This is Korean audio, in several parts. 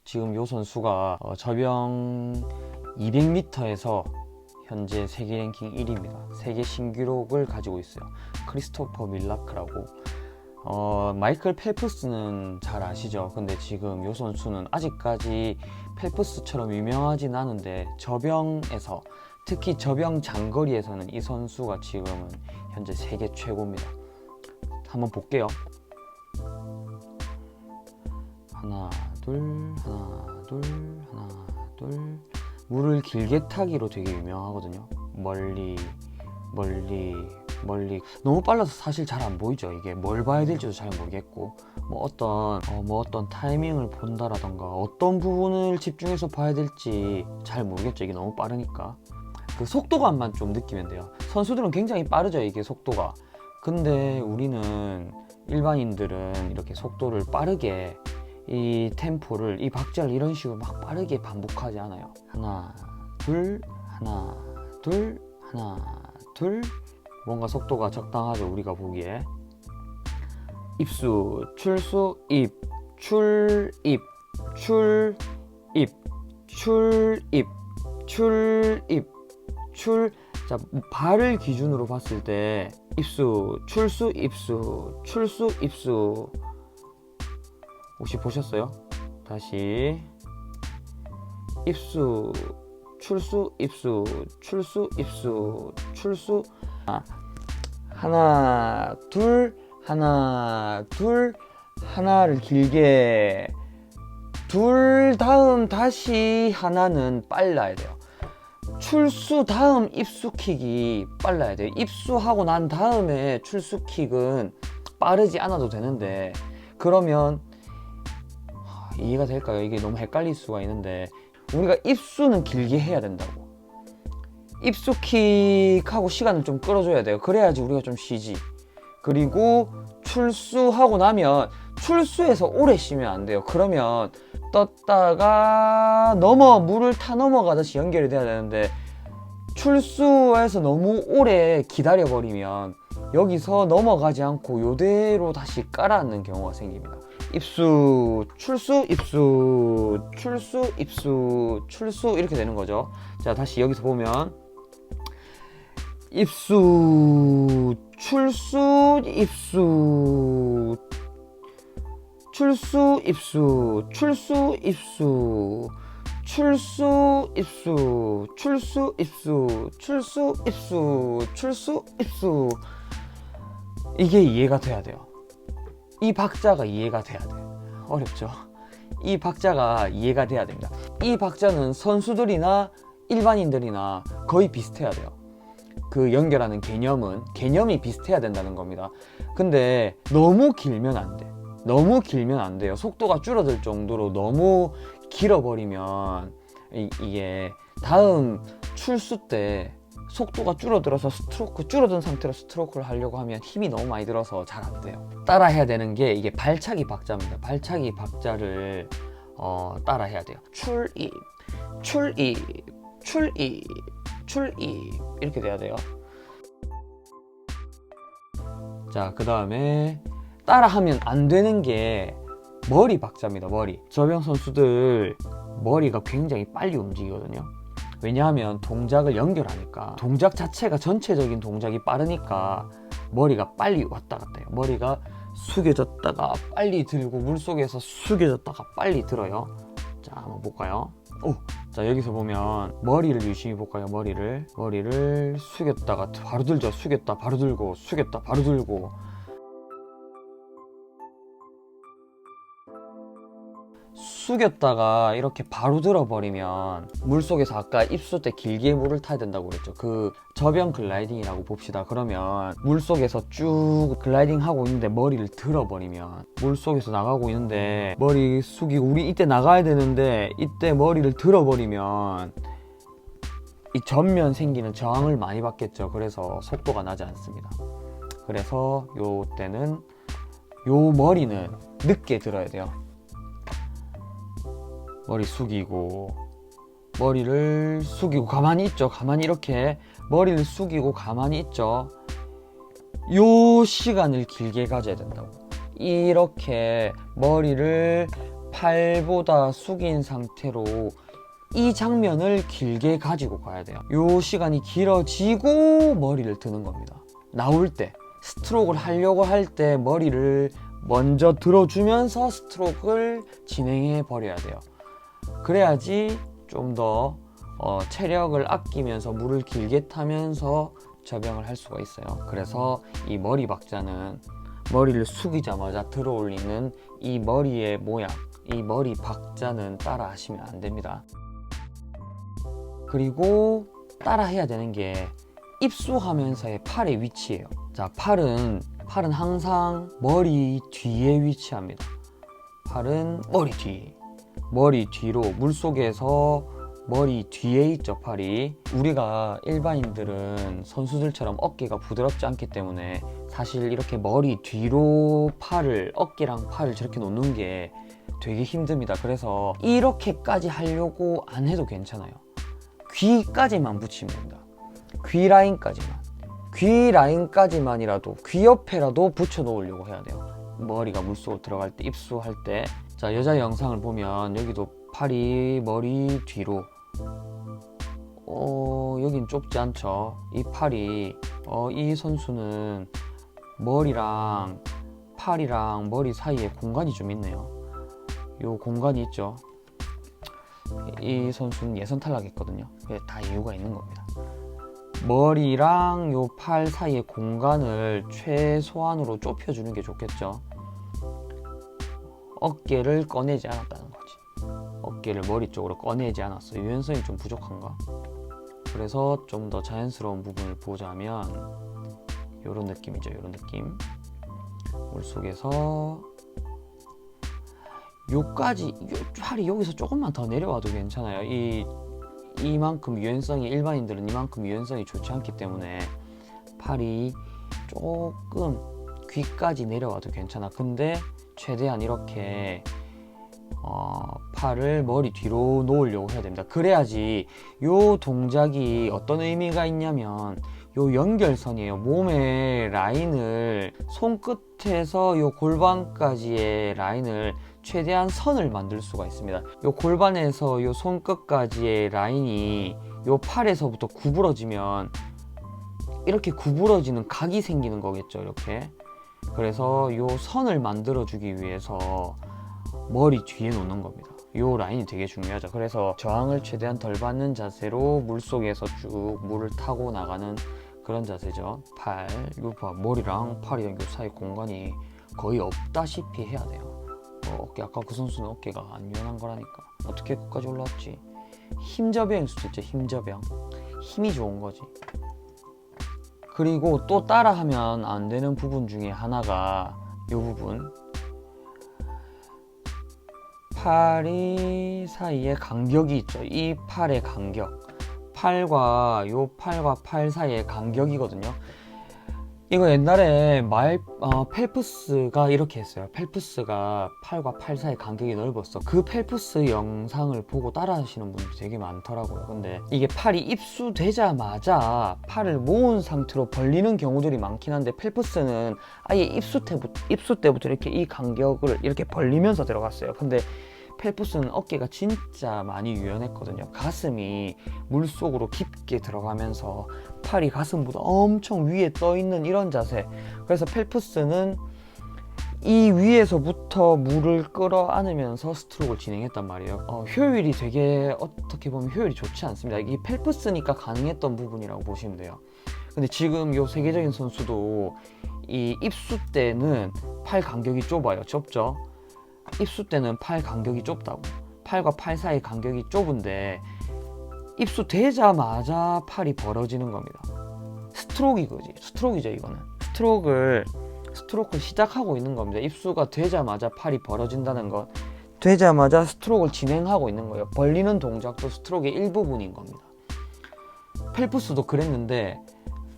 지금 요 선수가 저병 200m에서 현재 세계 랭킹 1위입니다. 세계 신기록을 가지고 있어요. 크리스토퍼 밀라크라고. 마이클 펠프스는 잘 아시죠? 근데 지금 요 선수는 아직까지 펠프스처럼 유명하진 않은데 저병에서, 특히 저병 장거리에서는 이 선수가 지금은 현재 세계 최고입니다. 한번 볼게요. 하나 둘 하나 둘 하나 둘. 물을 길게 타기로 되게 유명하거든요. 멀리 너무 빨라서 사실 잘 안 보이죠. 이게 뭘 봐야 될지도 잘 모르겠고, 뭐 어떤 타이밍을 본다라던가 어떤 부분을 집중해서 봐야 될지 잘 모르겠죠. 이게 너무 빠르니까. 그 속도감만 좀 느끼면 돼요. 선수들은 굉장히 빠르죠, 이게 속도가. 근데 우리는 일반인들은 이렇게 속도를 빠르게, 이 템포를, 이 박자를 이런 식으로 막 빠르게 반복하지 않아요. 하나 둘 하나 둘 하나 둘. 뭔가 속도가 적당하죠, 우리가 보기에. 입수 출수 입 출입 출입 출입 출입 출. 자, 발을 기준으로 봤을 때 입수 출수 입수 출수 입수. 혹시 보셨어요? 다시 입수 출수 입수 출수 입수 출수. 하나 둘 하나 둘. 하나를 길게, 둘 다음 다시 하나는 빨라야 돼요. 출수 다음 입수킥이 빨라야 돼요. 입수하고 난 다음에 출수킥은 빠르지 않아도 되는데, 그러면 이해가 될까요? 이게 너무 헷갈릴 수가 있는데, 우리가 입수는 길게 해야 된다고. 입수킥하고 시간을 좀 끌어줘야 돼요. 그래야지 우리가 좀 쉬지. 그리고 출수하고 나면, 출수해서 오래 쉬면 안 돼요. 그러면 떴다가 물을 타 넘어가듯이 연결이 돼야 되는데, 출수해서 너무 오래 기다려버리면 여기서 넘어가지 않고 요대로 다시 깔아앉는 경우가 생깁니다. 입수 출수 입수 출수 입수 출수 이렇게 되는 거죠. 자, 다시 여기서 보면 입수 출수 입수 출수 입수 출수 입수 출수 입수 출수 입수 출수 입수 출수 입수. 이게 이해가 돼야 돼요. 이 박자가 이해가 돼야 돼요. 어렵죠? 이 박자가 이해가 돼야 됩니다. 이 박자는 선수들이나 일반인들이나 거의 비슷해야 돼요. 그 연결하는 개념이 비슷해야 된다는 겁니다. 근데 너무 길면 안 돼. 너무 길면 안 돼요. 속도가 줄어들 정도로 너무 길어버리면 이게 다음 출수 때 속도가 줄어들어서 줄어든 상태로 스트로크를 하려고 하면 힘이 너무 많이 들어서 잘 안 돼요. 따라 해야 되는 게 이게 발차기 박자입니다. 발차기 박자를 따라 해야 돼요. 출입 출입 출입 출입 이렇게 돼야 돼요. 자, 그 다음에 따라하면 안 되는 게 머리 박자입니다. 머리. 저병 선수들 머리가 굉장히 빨리 움직이거든요. 왜냐하면 동작을 연결하니까, 동작 자체가 전체적인 동작이 빠르니까 머리가 빨리 왔다 갔다 해요. 머리가 숙여졌다가 빨리 들고, 물속에서 숙여졌다가 빨리 들어요. 자, 한번 볼까요? 자, 여기서 보면 머리를 유심히 볼까요? 머리를 숙였다가 바로 들죠. 숙였다 바로 들고, 숙였다 바로 들고. 숙였다가 이렇게 바로 들어버리면, 물속에서 아까 입수 때 길게 물을 타야 된다고 그랬죠. 그 저병 글라이딩이라고 봅시다. 그러면 물속에서 쭉 글라이딩 하고 있는데 머리를 들어버리면, 물속에서 나가고 있는데 머리 숙이고 우리 이때 나가야 되는데 이때 머리를 들어버리면 이 전면 생기는 저항을 많이 받겠죠. 그래서 속도가 나지 않습니다. 그래서 요 때는 요 머리는 늦게 들어야 돼요. 머리를 숙이고 가만히 있죠. 가만히 이렇게 머리를 숙이고 가만히 있죠. 요 시간을 길게 가져야 된다고. 이렇게 머리를 팔보다 숙인 상태로 이 장면을 길게 가지고 가야 돼요. 요 시간이 길어지고 머리를 드는 겁니다. 나올 때, 스트로크를 하려고 할 때 머리를 먼저 들어주면서 스트로크를 진행해 버려야 돼요. 그래야지 좀 더 체력을 아끼면서 물을 길게 타면서 접영을 할 수가 있어요. 그래서 이 머리 박자는 머리를 숙이자마자 들어 올리는 이 머리의 모양, 이 머리 박자는 따라 하시면 안 됩니다. 그리고 따라 해야 되는 게 입수하면서의 팔의 위치예요. 자, 팔은 항상 머리 뒤에 위치합니다. 팔은 머리 뒤로, 물속에서 머리 뒤에 있죠, 팔이. 우리가 일반인들은 선수들처럼 어깨가 부드럽지 않기 때문에 사실 이렇게 머리 뒤로 어깨랑 팔을 저렇게 놓는 게 되게 힘듭니다. 그래서 이렇게까지 하려고 안 해도 괜찮아요. 귀까지만 붙이면 됩니다. 귀 라인까지만이라도, 귀 옆에라도 붙여 놓으려고 해야 돼요. 머리가 물속으로 들어갈 때, 입수할 때. 자, 여자 영상을 보면 여기도 팔이 머리 뒤로, 여긴 좁지 않죠. 이 팔이, 이 선수는 머리랑 팔이랑 머리 사이에 공간이 좀 있네요. 요 공간이 있죠. 이 선수는 예선 탈락했거든요. 다 이유가 있는 겁니다. 머리랑 요 팔 사이의 공간을 최소한으로 좁혀주는 게 좋겠죠. 어깨를 꺼내지 않았다는 거지. 어깨를 머리 쪽으로 꺼내지 않았어. 유연성이 좀 부족한가? 그래서 좀 더 자연스러운 부분을 보자면 요런 느낌이죠. 요런 느낌. 물속에서 요까지, 팔이 여기서 조금만 더 내려와도 괜찮아요. 이만큼 유연성이, 일반인들은 이만큼 유연성이 좋지 않기 때문에 팔이 조금 귀까지 내려와도 괜찮아. 근데 최대한 이렇게 팔을 머리 뒤로 놓으려고 해야 됩니다. 그래야지 요 동작이 어떤 의미가 있냐면 요 연결선이에요. 몸의 라인을, 손끝에서 요 골반까지의 라인을 최대한 선을 만들 수가 있습니다. 요 골반에서 요 손끝까지의 라인이 요 팔에서부터 구부러지면 이렇게 구부러지는 각이 생기는 거겠죠. 이렇게. 그래서 요 선을 만들어 주기 위해서 머리 뒤에 놓는 겁니다. 요 라인이 되게 중요하죠. 그래서 저항을 최대한 덜 받는 자세로 물속에서 쭉 물을 타고 나가는 그런 자세죠. 머리랑 팔이랑 요 사이 공간이 거의 없다시피 해야 돼요. 아까 그 선수는 어깨가 안 유연한 거라니까. 어떻게 거기까지 올라왔지? 힘저병일 수도 있죠. 힘이 좋은 거지. 그리고 또 따라하면 안 되는 부분 중에 하나가 이 부분, 팔이 사이에 간격이 있죠. 이 팔의 간격, 팔과 팔 사이의 간격이거든요. 이거 옛날에 펠프스가 이렇게 했어요. 펠프스가 팔과 팔 사이 간격이 넓었어. 그 펠프스 영상을 보고 따라 하시는 분들이 되게 많더라고요. 근데 이게 팔이 입수되자마자 팔을 모은 상태로 벌리는 경우들이 많긴 한데, 펠프스는 아예 입수 때부터 이렇게 이 간격을 이렇게 벌리면서 들어갔어요. 근데 펠프스는 어깨가 진짜 많이 유연했거든요. 가슴이 물속으로 깊게 들어가면서 팔이 가슴보다 엄청 위에 떠 있는 이런 자세. 그래서 펠프스는 이 위에서부터 물을 끌어안으면서 스트로크를 진행했단 말이에요. 효율이 되게, 어떻게 보면 효율이 좋지 않습니다. 이게 펠프스니까 가능했던 부분이라고 보시면 돼요. 근데 지금 요 세계적인 선수도 이 입수 때는 팔 간격이 좁죠. 입수 때는 팔 간격이 좁다고. 팔과 팔 사이 간격이 좁은데 입수되자마자 팔이 벌어지는 겁니다. 스트로크이죠. 이거는 스트로크를 시작하고 있는 겁니다. 입수가 되자마자 팔이 벌어진다는 것, 되자마자 스트로크를 진행하고 있는 거예요. 벌리는 동작도 스트로크의 일부분인 겁니다. 펠프스도 그랬는데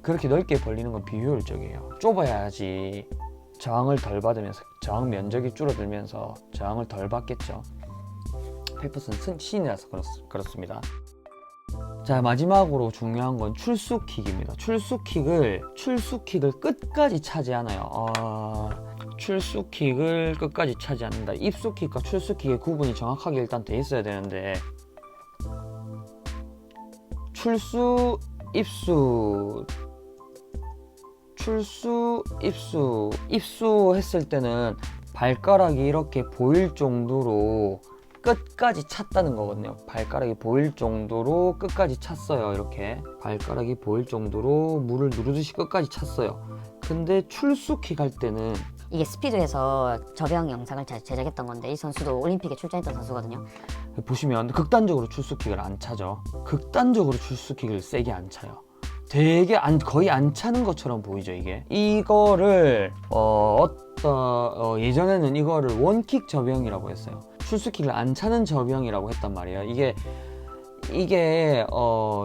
그렇게 넓게 벌리는 건 비효율적이에요. 좁아야지 저항을 덜 받으면서, 저항 면적이 줄어들면서 저항을 덜 받겠죠. 펠프스는 신이라서 그렇습니다. 자, 마지막으로 중요한 건 출수킥입니다. 출수킥을 끝까지 차지 않아요. 출수킥을 끝까지 차지 않는다. 입수킥과 출수킥의 구분이 정확하게 일단 돼 있어야 되는데, 출수, 입수, 출수, 입수. 입수했을 때는 발가락이 이렇게 보일 정도로 끝까지 찼다는 거거든요. 발가락이 보일 정도로 끝까지 찼어요. 이렇게 발가락이 보일 정도로 물을 누르듯이 끝까지 찼어요. 근데 출수킥 할 때는 이게 스피드에서 저병 영상을 제작했던 건데 이 선수도 올림픽에 출전했던 선수거든요. 보시면 극단적으로 출수킥을 안 차죠. 극단적으로 출수킥을 세게 안 차요. 되게 거의 안 차는 것처럼 보이죠. 이거를 예전에는 이거를 원킥 저병이라고 했어요. 출수킥을 안 차는 저병이라고 했단 말이에요. 이게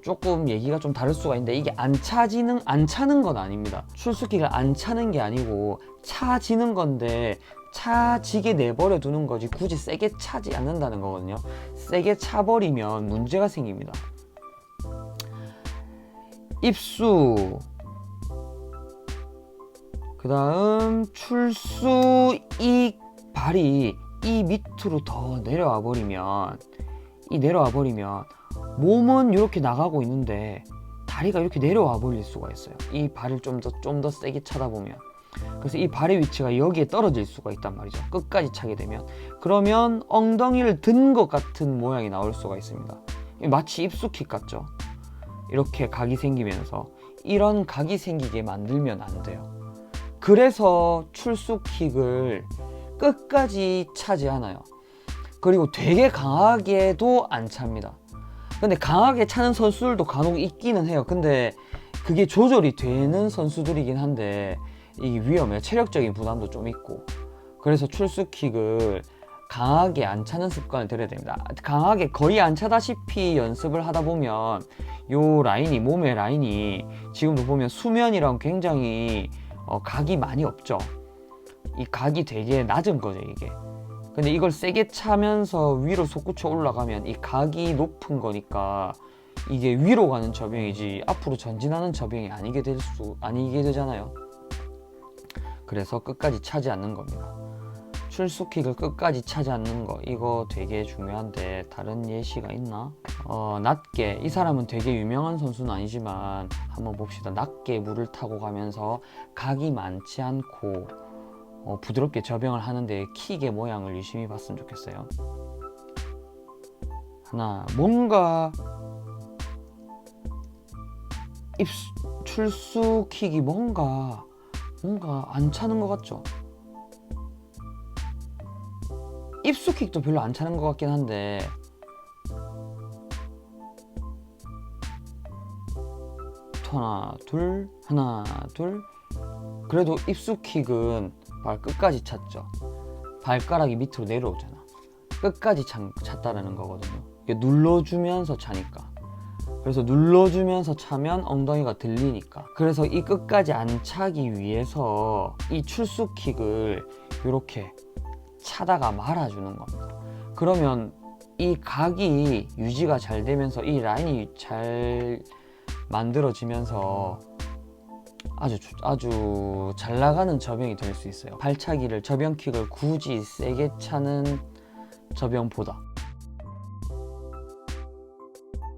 조금 얘기가 좀 다를 수가 있는데, 이게 안 차는 건 아닙니다. 출수킥을 안 차는 게 아니고 차지는 건데, 차지게 내버려 두는 거지 굳이 세게 차지 않는다는 거거든요. 세게 차버리면 문제가 생깁니다. 입수, 그 다음 출수. 이 발이 이 밑으로 더 내려와 버리면 몸은 이렇게 나가고 있는데 다리가 이렇게 내려와 버릴 수가 있어요. 이 발을 좀 더 세게 차다 보면. 그래서 이 발의 위치가 여기에 떨어질 수가 있단 말이죠. 끝까지 차게 되면. 그러면 엉덩이를 든 것 같은 모양이 나올 수가 있습니다. 마치 입수킥 같죠. 이렇게 각이 생기면서 이런 각이 생기게 만들면 안 돼요. 그래서 출수킥을 끝까지 차지 않아요. 그리고 되게 강하게도 안 찹니다. 근데 강하게 차는 선수들도 간혹 있기는 해요. 근데 그게 조절이 되는 선수들이긴 한데 이게 위험해요. 체력적인 부담도 좀 있고. 그래서 출수킥을 강하게 안 차는 습관을 들여야 됩니다. 강하게 거의 안 차다시피 연습을 하다 보면 요 라인이, 몸의 라인이 지금도 보면 수면이랑 굉장히 각이 많이 없죠. 이 각이 되게 낮은 거죠, 이게. 근데 이걸 세게 차면서 위로 솟구쳐 올라가면 이 각이 높은 거니까 이게 위로 가는 저병이지 앞으로 전진하는 저병이 아니게 되잖아요. 그래서 끝까지 차지 않는 겁니다. 출수킥을 끝까지 차지 않는 거, 이거 되게 중요한데 다른 예시가 있나? 낮게, 이 사람은 되게 유명한 선수는 아니지만 한번 봅시다. 낮게 물을 타고 가면서 각이 많지 않고 부드럽게 저병을 하는데 킥의 모양을 유심히 봤으면 좋겠어요. 하나, 뭔가 출수킥이 뭔가 안 차는 것 같죠? 입수킥도 별로 안 차는 것 같긴 한데 하나 둘 그래도 입수킥은 발 끝까지 찼죠. 발가락이 밑으로 내려오잖아. 끝까지 찼다라는 거거든요. 이게 눌러주면서 차니까. 그래서 눌러주면서 차면 엉덩이가 들리니까. 그래서 이 끝까지 안 차기 위해서 이 출수킥을 이렇게 차다가 말아주는 겁니다. 그러면 이 각이 유지가 잘 되면서 이 라인이 잘 만들어지면서 아주 잘 나가는 저병이 될 수 있어요. 발차기를, 저병킥을 굳이 세게 차는 저병보다